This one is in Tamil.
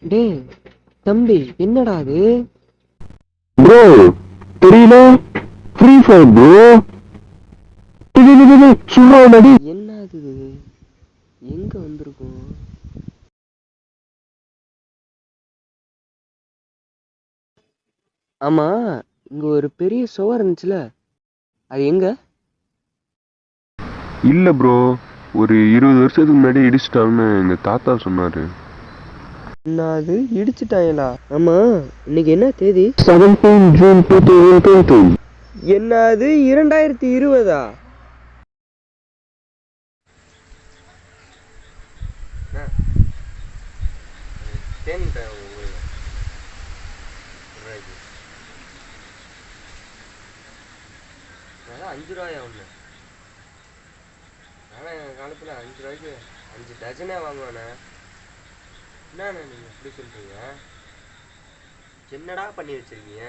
டேய் தம்பி, என்னடா அது? ப்ரோ தெரியல, ஃப்ரீ ஃபயர் ப்ரோ. சொல்றா என்ன அது? எங்க வந்திருக்கும்? ஆமா, இங்க ஒரு பெரிய சுவர் இருந்துச்சுல, அது எங்க? இல்ல ப்ரோ, ஒரு 20 வருஷத்துக்கு முன்னாடி இடிச்சிட்டான்னு எங்க தாத்தா சொன்னாரு. என்ன அது, இடிச்சுட்டாங்களா? ஆமா, இன்னைக்கு என்ன தேதி? 17 ஜூன் 2020. என்ன அது, 2020? ₹5 ஒன்று. ஆனால் எங்கள் காலத்தில் ₹5 5 டஜனே வாங்குவானே. என்னண்ணே நீங்கள் இப்படி சொல்கிறீங்க? என்னடா பண்ணி வச்சிருக்கீங்க?